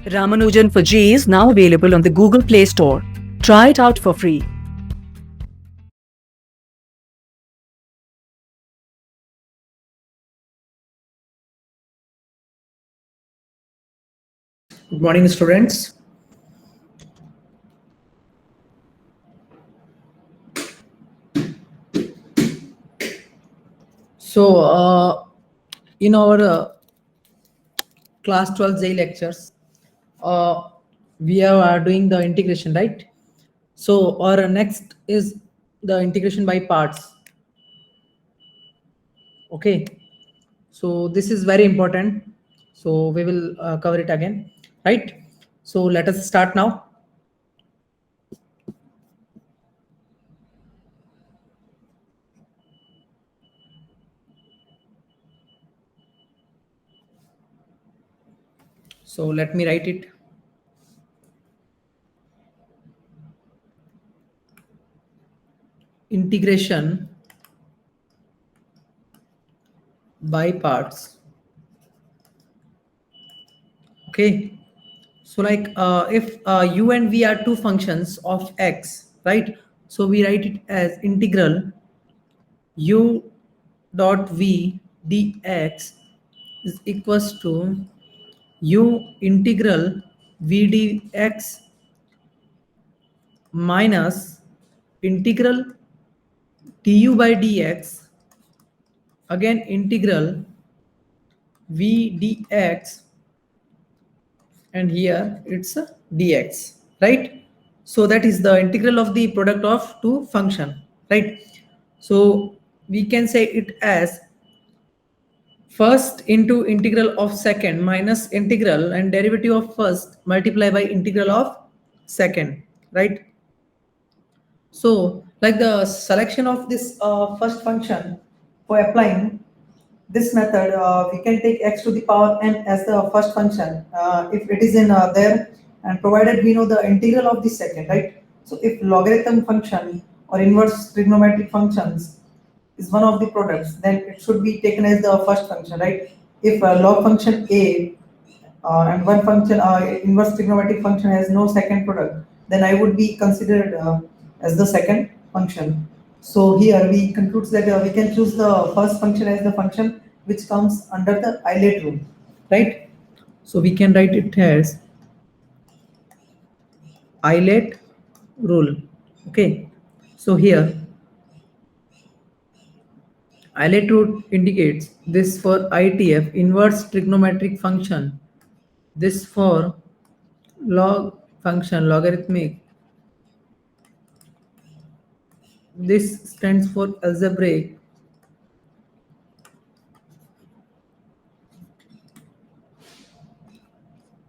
Ramanujan for G is now available on the Google Play Store. Try it out for free. Good morning, students. So, in our class 12 J lectures, uh, we are doing the integration, right? So, our next is the integration by parts. Okay. So, this is very important. So, we will cover it again, right? So, let us start now. So, let me write it. Integration by parts. Okay. So like if u and v are two functions of x, right? So we write it as integral u dot v dx is equals to u integral v dx minus integral du by dx, again integral v dx, and here it's a dx, right? So that is the integral of the product of two function, right? So we can say it as first into integral of second minus integral and derivative of first multiply by integral of second, right? So like the selection of this first function, for applying this method, we can take x to the power n as the first function if it is in there, and provided we know the integral of the second, right? So if logarithm function or inverse trigonometric functions is one of the products, then it should be taken as the first function, right? If log function a and one function inverse trigonometric function has no second product, then I would be considered as the second function. So here we conclude that we can choose the first function as the function which comes under the Eilert rule, right? So we can write it as Eilert rule. Okay. So here Eilert rule indicates this for ITF inverse trigonometric function, this for log function logarithmic, this stands for algebraic,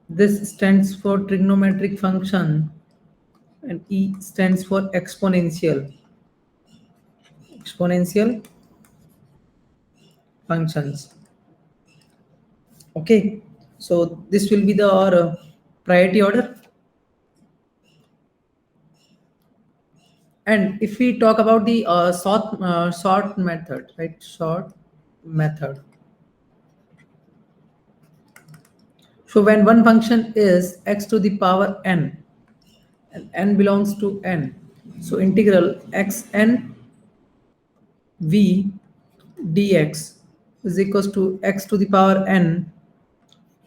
this stands for trigonometric function, and E stands for exponential functions. Okay, so this will be the our priority order. And if we talk about the sort method, right? Sort method. So when one function is x to the power n, and n belongs to n, so integral xn v dx is equals to x to the power n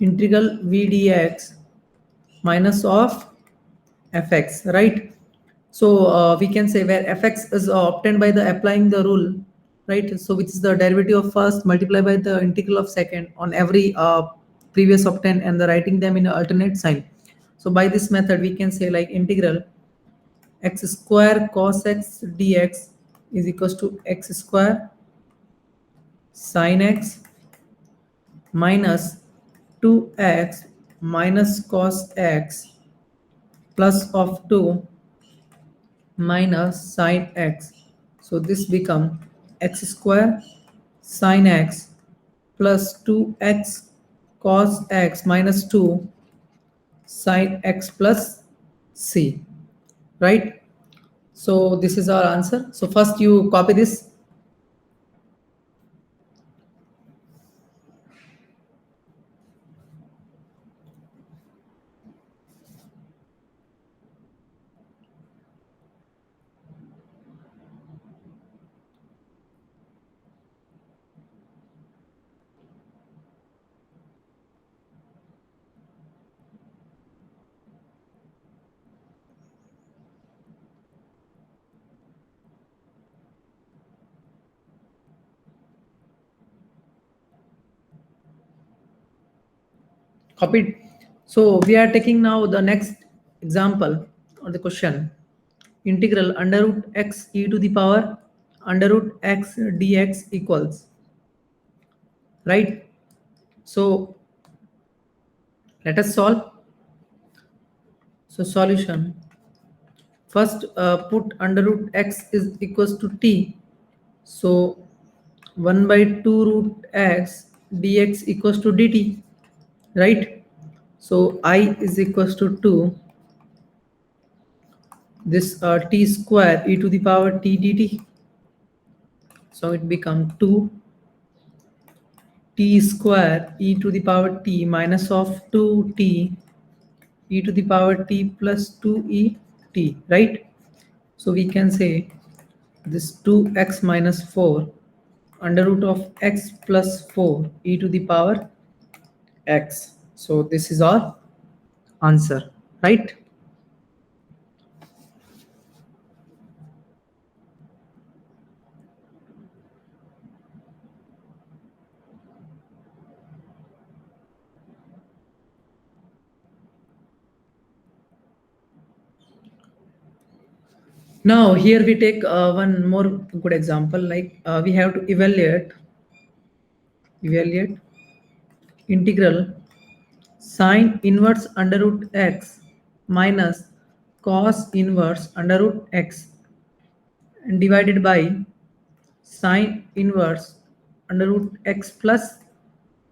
integral v dx minus of fx, right? So we can say where fx is obtained by the applying the rule, right? So which is the derivative of first multiplied by the integral of second on every previous obtained, and the writing them in an alternate sign. So by this method we can say like integral x square cos x dx is equals to x square sin x minus 2x minus cos x plus of 2 minus sin x. So this become x square sin x plus 2x cos x minus 2 sin x plus c, right? So this is our answer. So first you copy this. Copied. So we are taking now the next example or the question. Integral under root x e to the power under root x dx equals, right? So let us solve. So solution. First, put under root x is equals to t. So 1 by 2 root x dx equals to dt, right? So I is equals to 2. This t square e to the power t dt. So it becomes 2 t square e to the power t minus of 2t e to the power t plus 2e t, right? So we can say this 2x minus 4 under root of x plus 4 e to the power x. So this is our answer, right? Now here we take one more good example, like we have to evaluate integral sine inverse under root x minus cos inverse under root x and divided by sine inverse under root x plus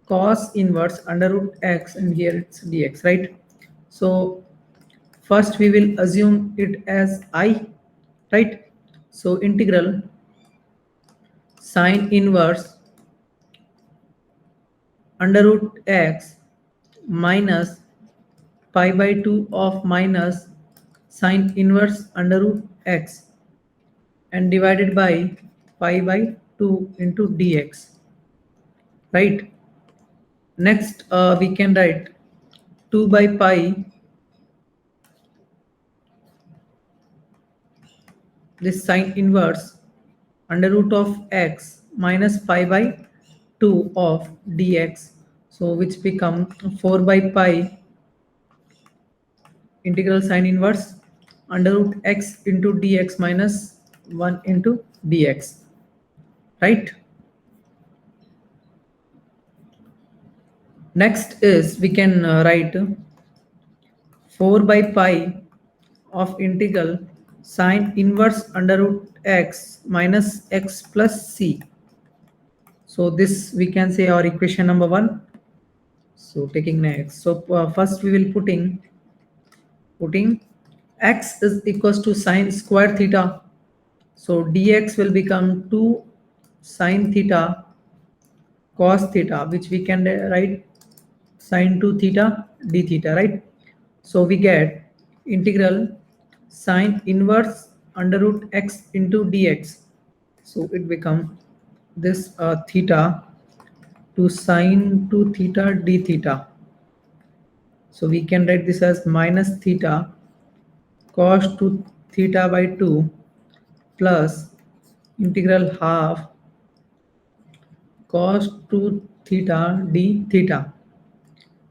cos inverse under root x, and here it's dx, right? So first we will assume it as I, right? So integral sine inverse under root x minus pi by 2 of minus sine inverse under root x and divided by pi by 2 into dx, right? Next we can write 2 by pi, this sine inverse under root of x minus pi by 2 of dx, so which become 4 by pi integral sine inverse under root x into dx minus 1 into dx, right? Next is we can write 4 by pi of integral sine inverse under root x minus x plus c. So this we can say our equation number 1. So taking next. So first we will putting x is equals to sine square theta. So dx will become 2 sine theta cos theta, which we can write sine 2 theta d theta, right? So we get integral sine inverse under root x into dx. So it become this theta to sine 2 theta d theta. So we can write this as minus theta cos 2 theta by 2 plus integral half cos 2 theta d theta.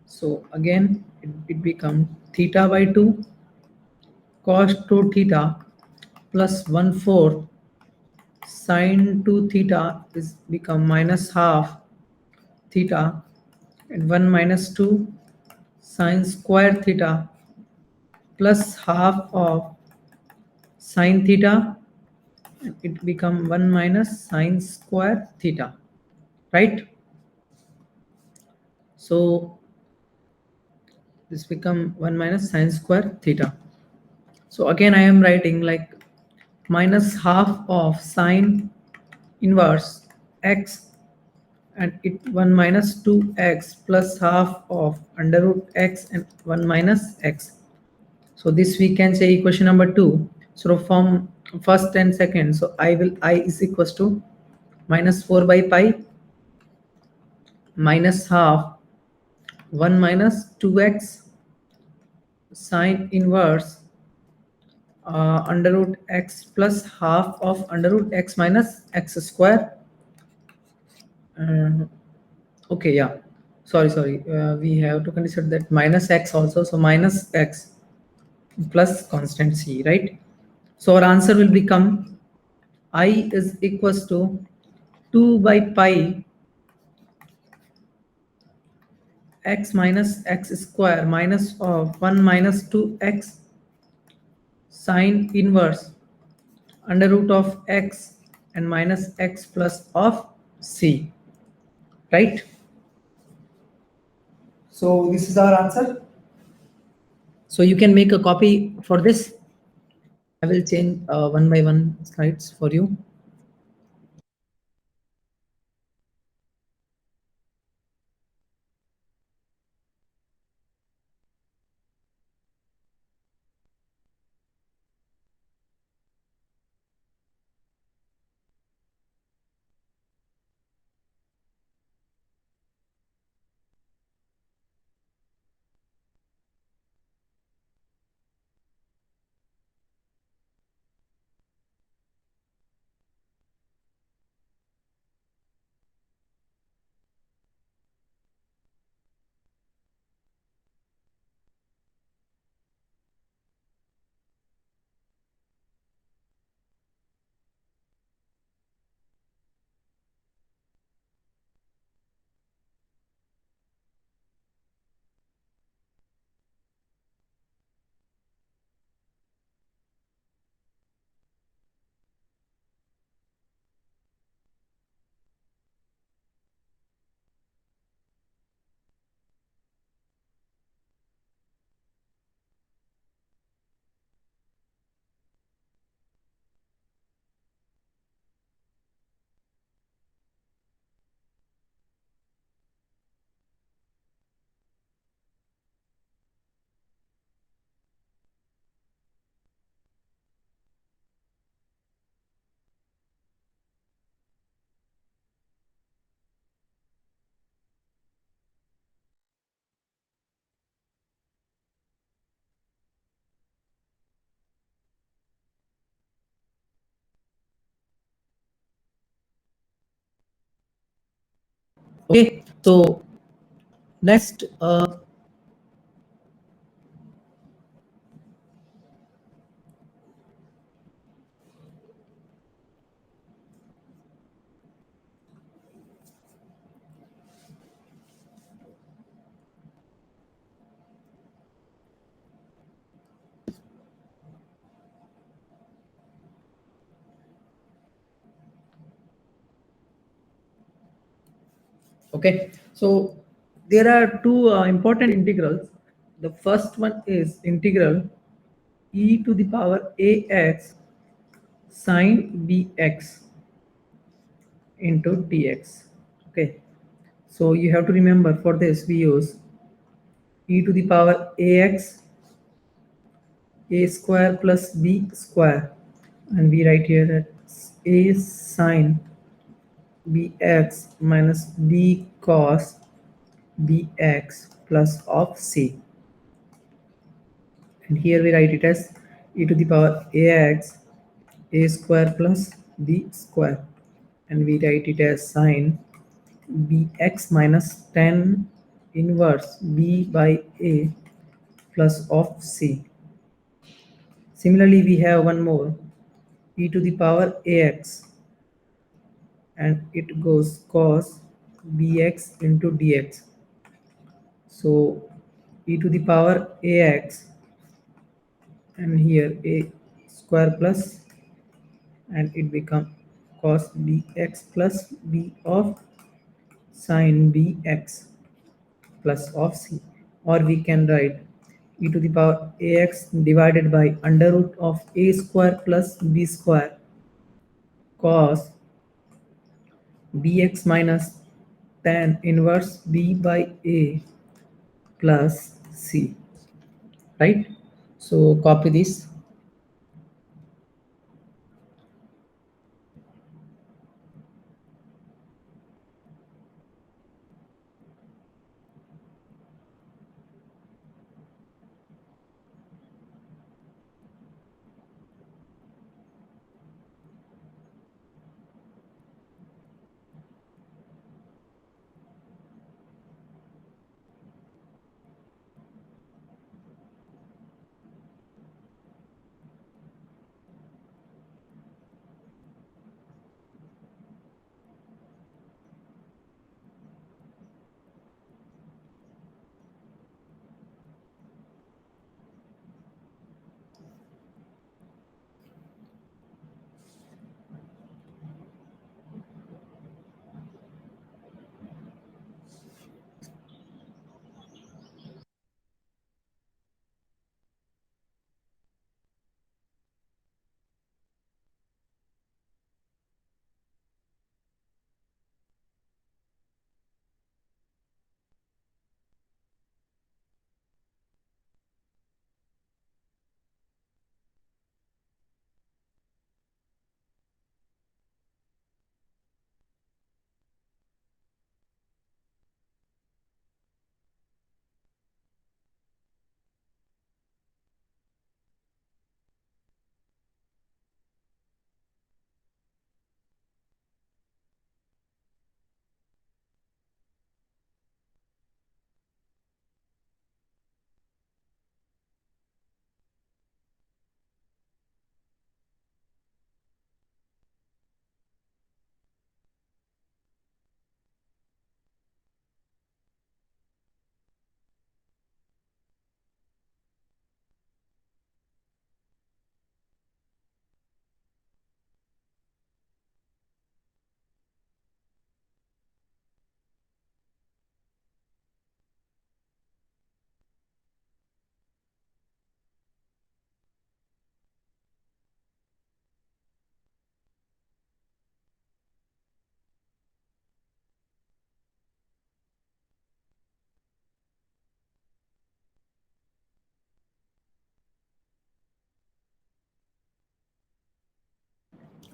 So again it becomes theta by 2 cos 2 theta plus 1/4 sine 2 theta is become minus half theta and 1 minus 2 sine square theta plus half of sine theta, and it become 1 minus sine square theta, right? So this become 1 minus sine square theta. So again I am writing like minus half of sine inverse x, and it 1 minus 2x plus half of under root x and 1 minus x. So this we can say equation number 2. So from first and second, so I is equals to minus 4 by pi minus half 1 minus 2x sine inverse under root x plus half of under root x minus x square. Okay, yeah. sorry, we have to consider that minus x also, so minus x plus constant c, right? So our answer will become I is equals to 2 by pi x minus x square minus of 1 minus 2x sine inverse under root of x and minus x plus of c, right? So this is our answer. So you can make a copy for this. I will change one by one slides for you. Okay, so next, okay, so there are two important integrals. The first one is integral e to the power ax sine bx into dx. Okay, so you have to remember for this we use e to the power ax a square plus b square, and we write here that a sine bx minus b cos bx plus of c, and here we write it as e to the power ax a square plus b square, and we write it as sine bx minus tan inverse b by a plus of c. Similarly, we have one more e to the power ax, and it goes cos bx into dx. So e to the power ax, and here a square plus, and it become cos bx plus b of sine bx plus of c, or we can write e to the power ax divided by under root of a square plus b square cos bx minus tan inverse b by a plus c, right? So copy this.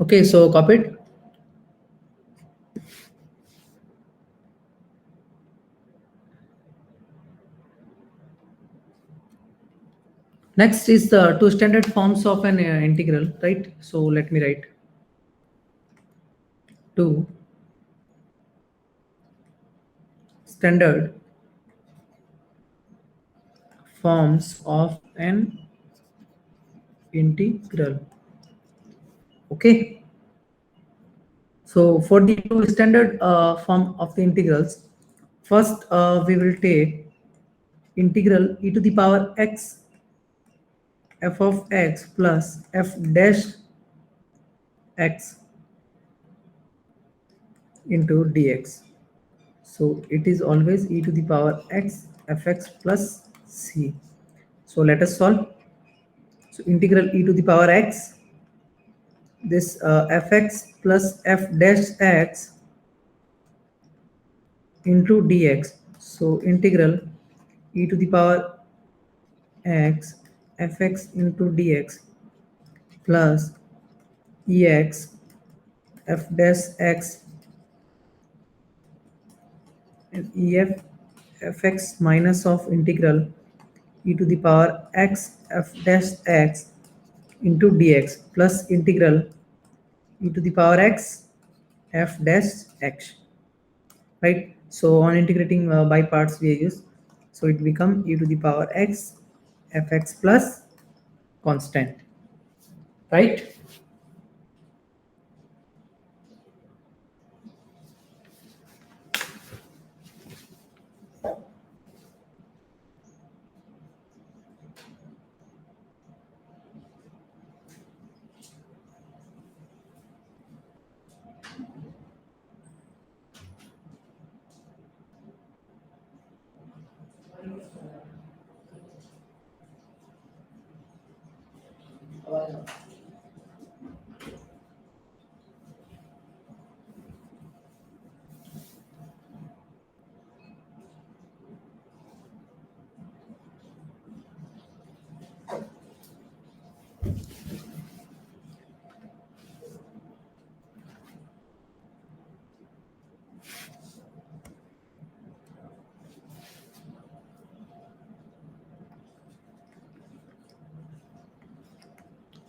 Okay, so copy it. Next is the two standard forms of an integral, right? So let me write two standard forms of an integral. Okay. So for the two standard form of the integrals, first we will take integral e to the power x f of x plus f dash x into dx. So it is always e to the power x fx plus c. So let us solve. So integral e to the power x, this fx plus f dash x into dx. So integral e to the power x fx into dx plus ex f dash x and ef fx minus of integral e to the power x f dash x into dx plus integral e to the power x f dash x, right? So on integrating by parts we use, so it become e to the power x fx plus constant, right?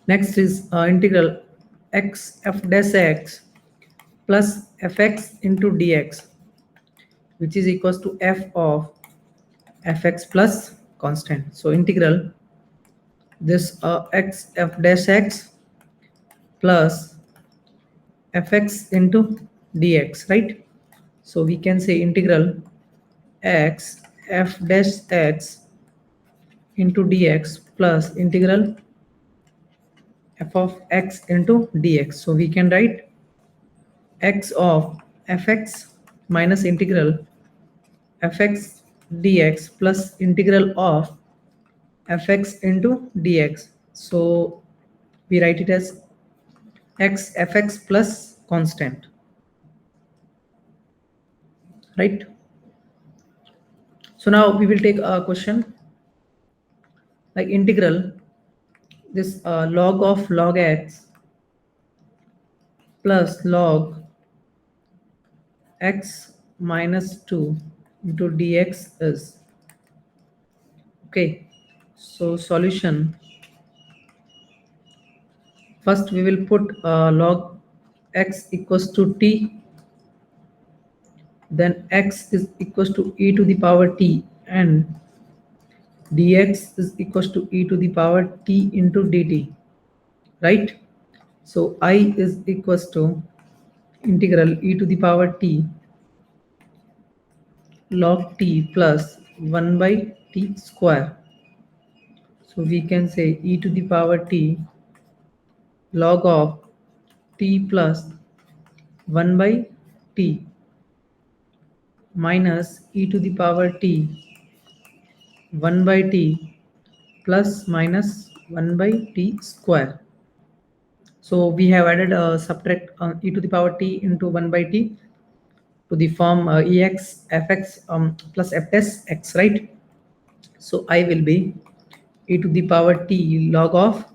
Next is integral x f dash x plus fx into dx, which is equals to f of fx plus constant. So integral this x f dash x plus fx into dx, right? So we can say integral x f dash x into dx plus integral f of x into dx. So we can write x of fx minus integral fx dx plus integral of fx into dx. So we write it as x fx plus constant, right? So now we will take a question like integral this log of log x plus log x minus 2 into dx is, okay. So solution, first we will put log x equals to t, then x is equals to e to the power t and dx is equals to e to the power t into dt, right? So I is equals to integral e to the power t log t plus 1 by t square. So we can say e to the power t log of t plus 1 by t minus e to the power t 1 by t plus minus 1 by t square. So we have added subtract e to the power t into 1 by t to the form ex fx plus f dash x, right? So I will be e to the power t log of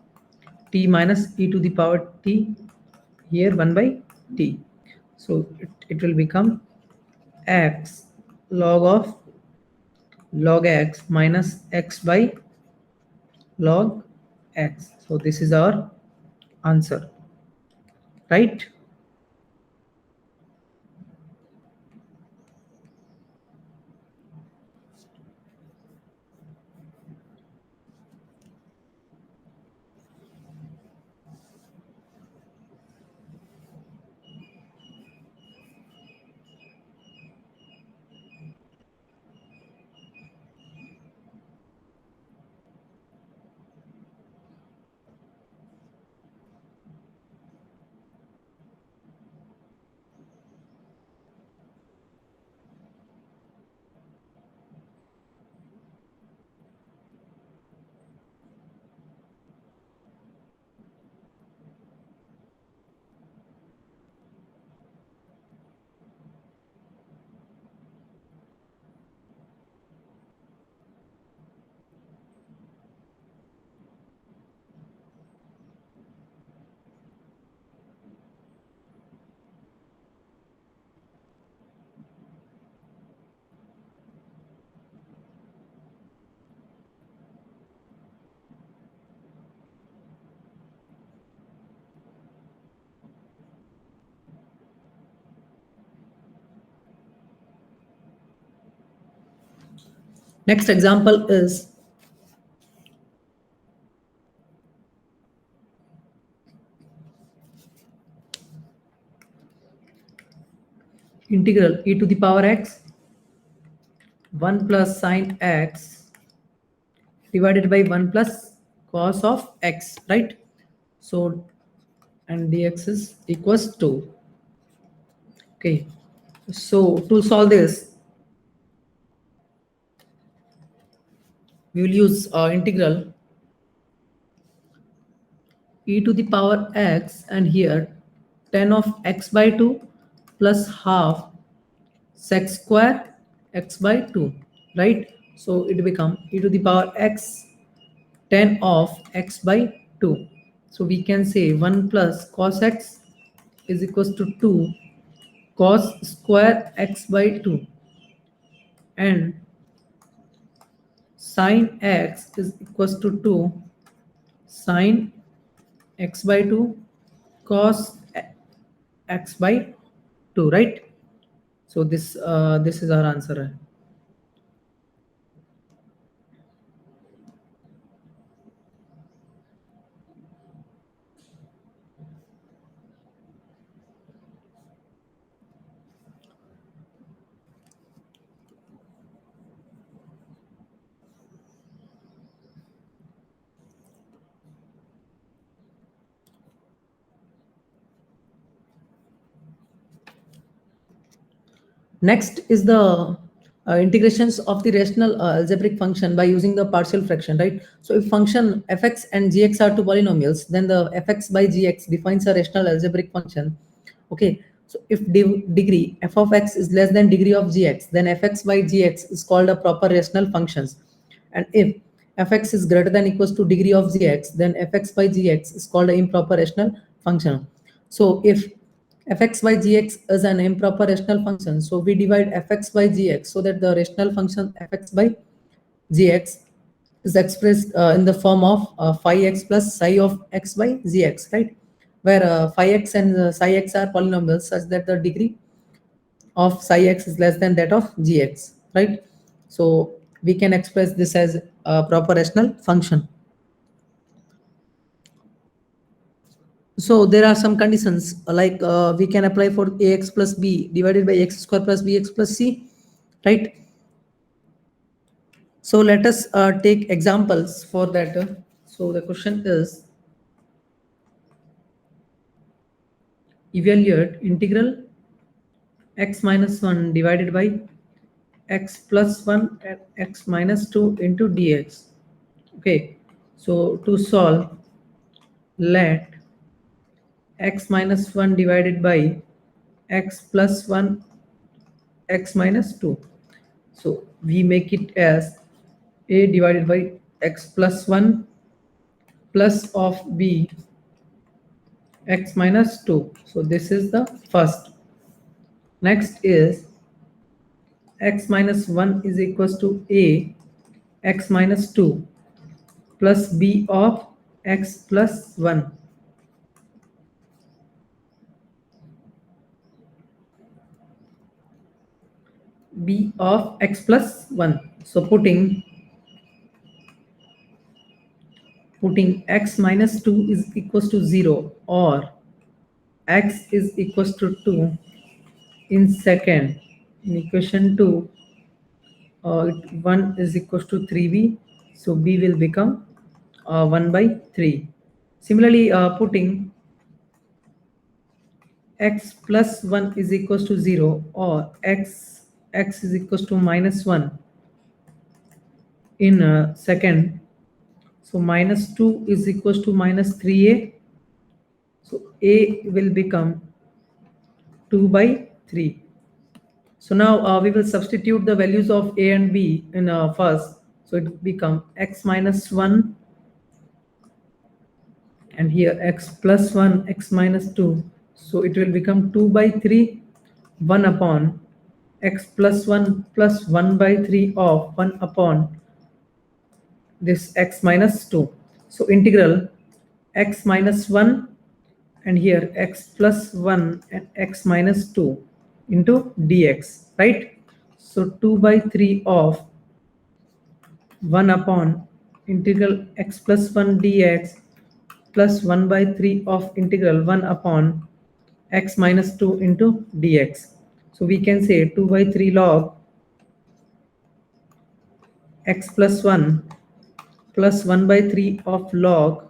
t minus e to the power t here 1 by t. So it will become x log x minus x by log x. So this is our answer, right? Next example is integral e to the power x 1 plus sine x divided by 1 plus cos of x, right? So and dx is equals to, okay. So to solve this, we will use integral e to the power x, and here 10 of x by 2 plus half sec square x by 2, right? So it become e to the power x 10 of x by 2. So we can say 1 plus cos x is equals to 2 cos square x by 2, and sin x is equals to 2 sin x by 2 cos x by 2, right? So this is our answer. Next is the integrations of the rational algebraic function by using the partial fraction, right? So if function fx and gx are two polynomials, then the fx by gx defines a rational algebraic function. Okay, so if degree f of x is less than degree of gx, then fx by gx is called a proper rational functions. And if fx is greater than equals to degree of gx, then fx by gx is called an improper rational function. So if fx by gx is an improper rational function, so we divide fx by gx so that the rational function fx by gx is expressed in the form of phi x plus psi of x by gx, right? Where phi x and psi x are polynomials such that the degree of psi x is less than that of gx, right? So we can express this as a proper rational function. So there are some conditions like we can apply for ax plus b divided by x square plus bx plus c, right? So let us take examples for that. So the question is evaluate integral x minus 1 divided by x plus 1 and x minus 2 into dx. Okay, so to solve, let x minus 1 divided by x plus 1 x minus 2. So we make it as a divided by x plus 1 plus of b x minus 2. So this is the first. Next is x minus 1 is equals to a x minus 2 plus b of x plus 1. B of x plus 1. So putting x minus 2 is equals to 0 or x is equals to 2 in second. In equation 2, 1 is equals to 3b. So b will become 1 by 3. Similarly, putting x plus 1 is equals to 0 or x is equals to minus 1 in second. So minus 2 is equals to minus 3a. So a will become 2 by 3. So now we will substitute the values of a and b in first. So it become x minus 1 and here x plus 1, x minus 2. So it will become 2 by 3, 1 upon x plus 1 plus 1 by 3 of 1 upon this x minus 2. So integral x minus 1 and here x plus 1 and x minus 2 into dx, right? So 2 by 3 of 1 upon integral x plus 1 dx plus 1 by 3 of integral 1 upon x minus 2 into dx. So we can say 2 by 3 log x plus 1 plus 1 by 3 of log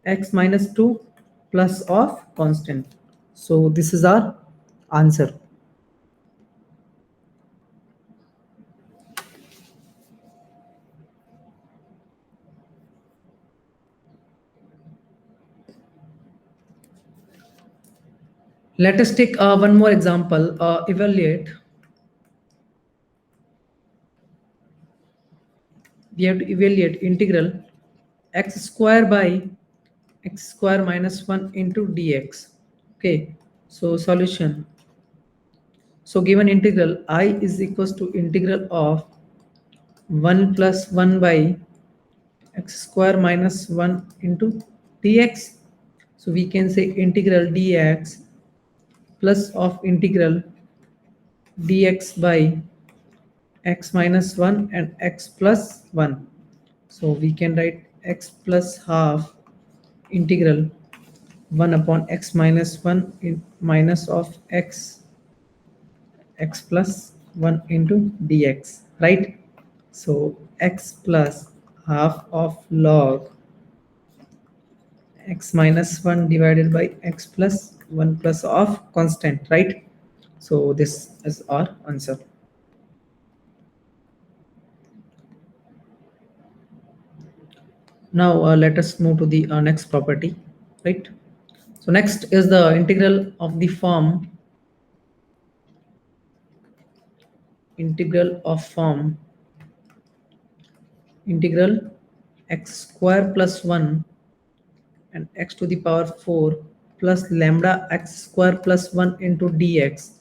x minus 2 plus of constant. So this is our answer. Let us take one more example. Evaluate. We have to evaluate integral x square by x square minus 1 into dx. Okay, so solution. So given integral I is equals to integral of 1 plus 1 by x square minus 1 into dx. So we can say integral dx plus of integral dx by x minus 1 and x plus 1. So we can write x plus half integral 1 upon x minus 1 in minus of x plus 1 into dx, right? So x plus half of log x minus 1 divided by x plus 1 plus of constant, right? So this is our answer. Now let us move to the next property, right? So next is the integral of the form integral x square plus 1 and x to the power 4 plus lambda x square plus 1 into dx,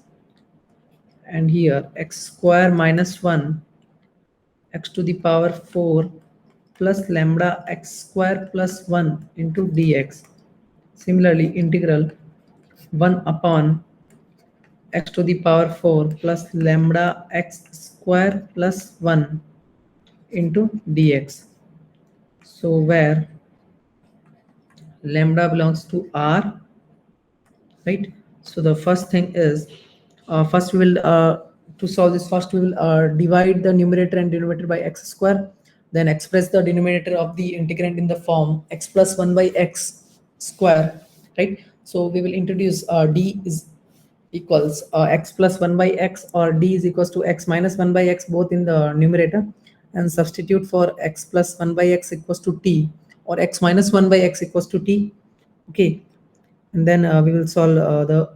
and here x square minus 1 x to the power 4 plus lambda x square plus 1 into dx. Similarly, integral 1 upon x to the power 4 plus lambda x square plus 1 into dx. So where lambda belongs to R, right? So the first thing is, first we will, to solve this, first we will divide the numerator and denominator by x square, then express the denominator of the integrand in the form x plus 1 by x square, right? So we will introduce d is equals x plus 1 by x, or d is equals to x minus 1 by x, both in the numerator, and substitute for x plus 1 by x equals to t, or x minus 1 by x equals to t. Okay, and then we will solve the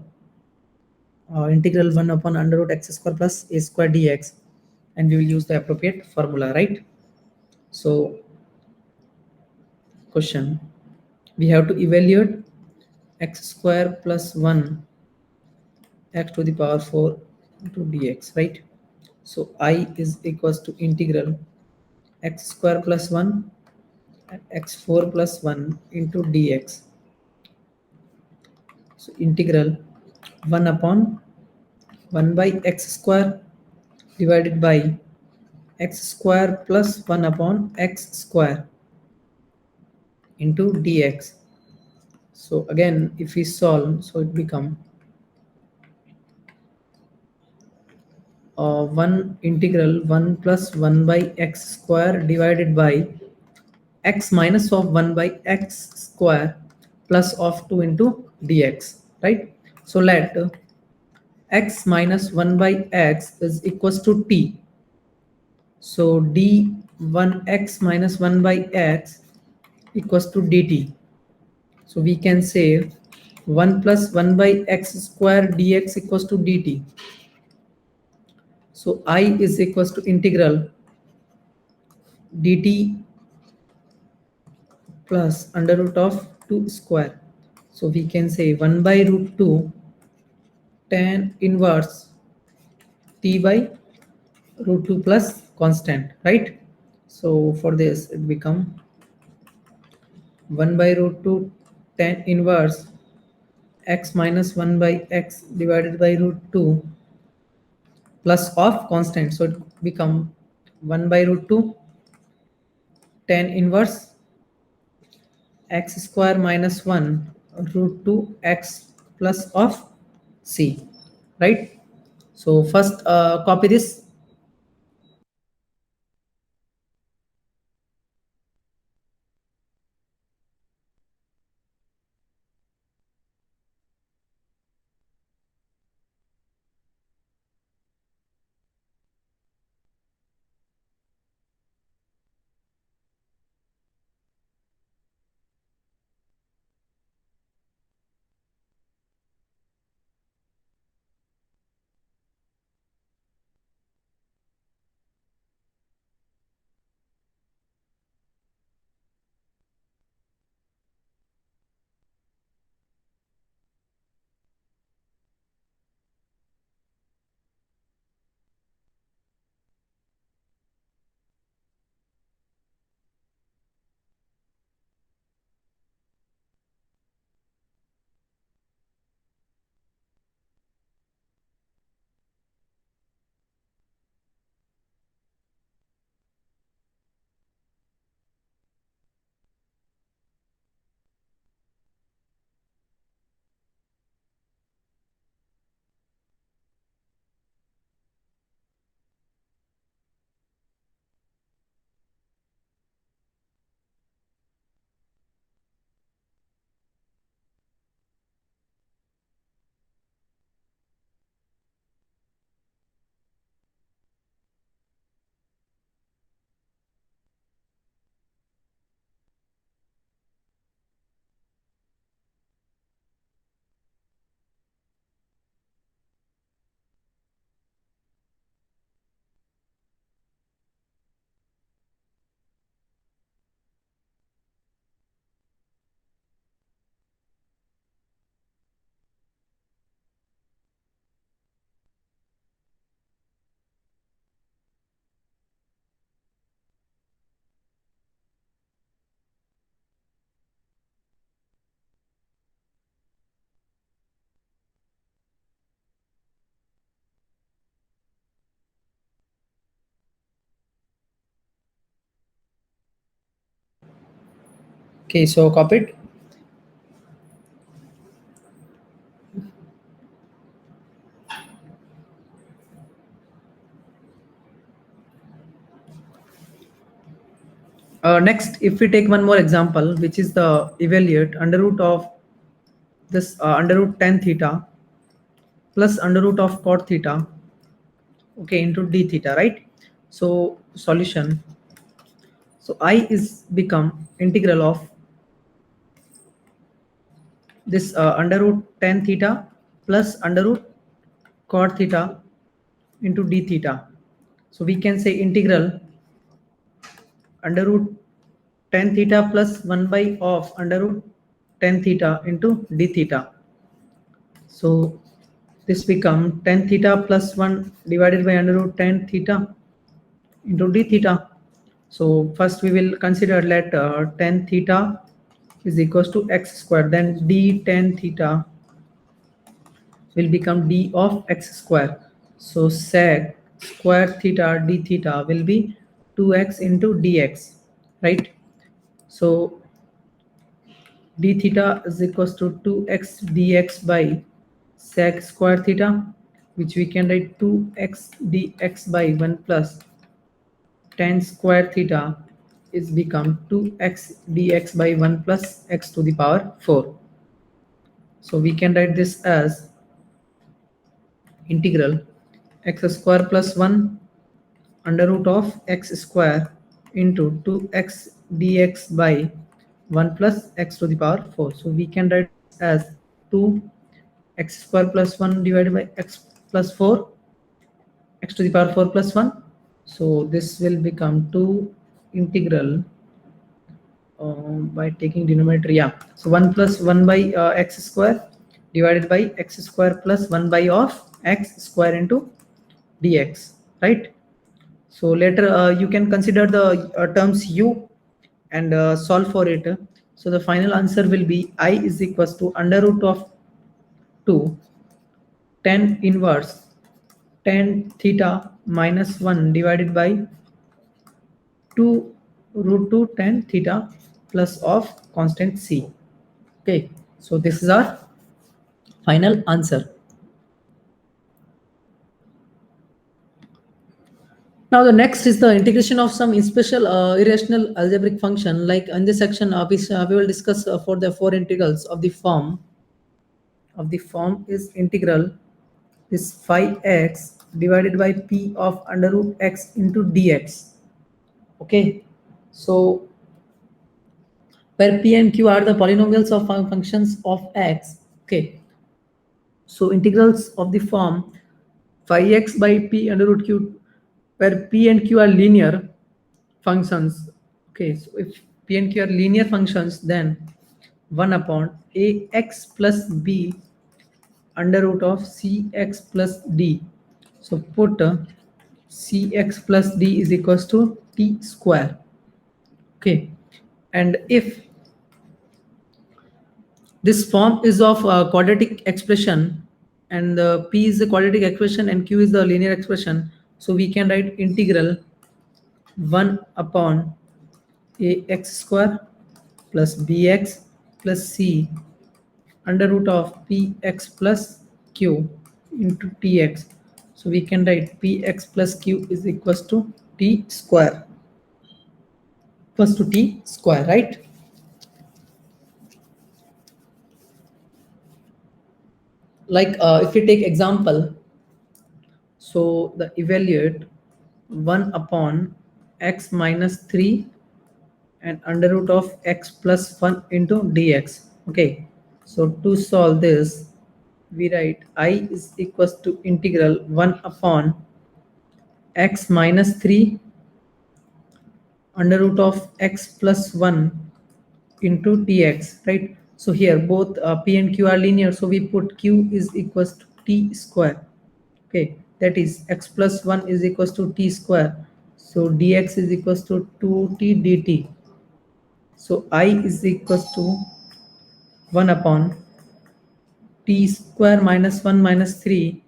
integral 1 upon under root x square plus a square dx, and we will use the appropriate formula, right? So question, we have to evaluate x square plus 1 x to the power 4 into dx, right? So I is equals to integral x square plus 1 and x4 plus 1 into dx. So integral 1 upon 1 by x square divided by x square plus 1 upon x square into dx. So again, if we solve, so it become 1 integral 1 plus 1 by x square divided by x minus of 1 by x square plus of 2 into dx, right? So let x minus 1 by x is equals to t. So d1x minus 1 by x equals to dt. So we can say 1 plus 1 by x square dx equals to dt. So I is equals to integral dt plus under root of 2 square. So we can say 1 by root 2 tan inverse t by root 2 plus constant, right? So for this it become 1 by root 2 tan inverse x minus 1 by x divided by root 2 plus of constant. So it become 1 by root 2 tan inverse x square minus 1 root 2 x plus of c, right? So first copy this. Okay, so copied. Next, if we take one more example, which is the evaluate under root of this under root tan theta plus under root of cot theta, okay, into d theta, right? So solution. So I is become integral of this under root tan theta plus under root cot theta into d theta. So we can say integral under root tan theta plus 1 by of under root tan theta into d theta. So this become tan theta plus 1 divided by under root tan theta into d theta. So first we will consider that tan theta is equals to x square, then d tan theta will become d of x square. So sec square theta d theta will be 2x into dx, right? So d theta is equals to 2x dx by sec square theta, which we can write 2x dx by 1 plus tan square theta is become 2x dx by 1 plus x to the power 4. So we can write this as integral x square plus 1 under root of x square into 2x dx by 1 plus x to the power 4. So we can write this as 2 x square plus 1 divided by x plus 4, x to the power 4 plus 1. So this will become 2 integral by taking denominator, yeah. So 1 plus 1 by x square divided by x square plus 1 by of x square into dx, right? So later you can consider the terms u and solve for it. So the final answer will be I is equals to under root of 2 tan inverse tan theta minus 1 divided by 2 root 2 tan theta plus of constant c. Okay, so this is our final answer. Now the next is the integration of some special irrational algebraic function. Like in this section, we will discuss for the four integrals of the form. Is integral is phi x divided by p of under root x into dx. Okay, so where p and q are the polynomials of functions of x. Okay, so integrals of the form phi x by p under root q, where p and q are linear functions. Okay, so if p and q are linear functions, then 1 upon ax plus b under root of cx plus d. So put cx plus d is equals to t square. Okay, and if this form is of a quadratic expression and p is the quadratic expression and q is the linear expression, so we can write integral 1 upon ax square plus bx plus c under root of px plus q into tx. So we can write px plus q is equals to t square, right? Like if we take example, so the evaluate 1 upon x minus 3 and under root of x plus 1 into dx. Okay, so to solve this, we write I is equals to integral 1 upon x minus 3 under root of x plus 1 into dx, right? So here both p and q are linear, so we put q is equals to t square. Okay, that is x plus 1 is equals to t square, so dx is equals to 2t dt. So I is equals to 1 upon t square minus 1 minus 3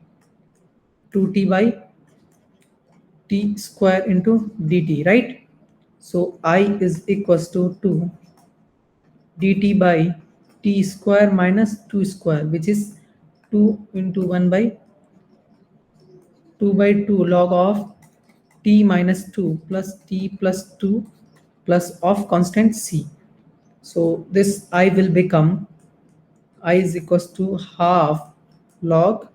2t by t square into dt, right? So I is equals to 2 dt by t square minus 2 square, which is 2 into 1 by 2 by 2 log of t minus 2 plus t plus 2 plus of constant c. So this I will become I is equals to half log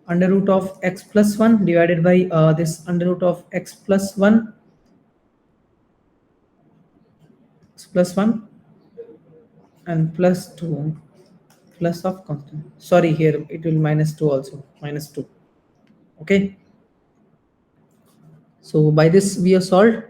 under root of x plus 1 divided by this under root of x plus 1 and plus 2 plus of constant. Sorry, here it will minus 2 also, minus 2. Okay, so by this we have solved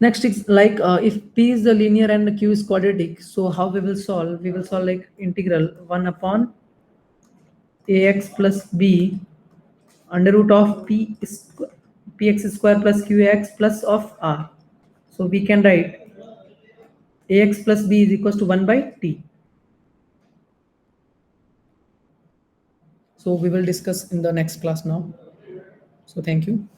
Next is like if p is the linear and q is quadratic, so how we will solve? We will solve like integral 1 upon ax plus b under root of px square plus qx plus of r. So we can write ax plus b is equals to 1 by t. So we will discuss in the next class now. So thank you.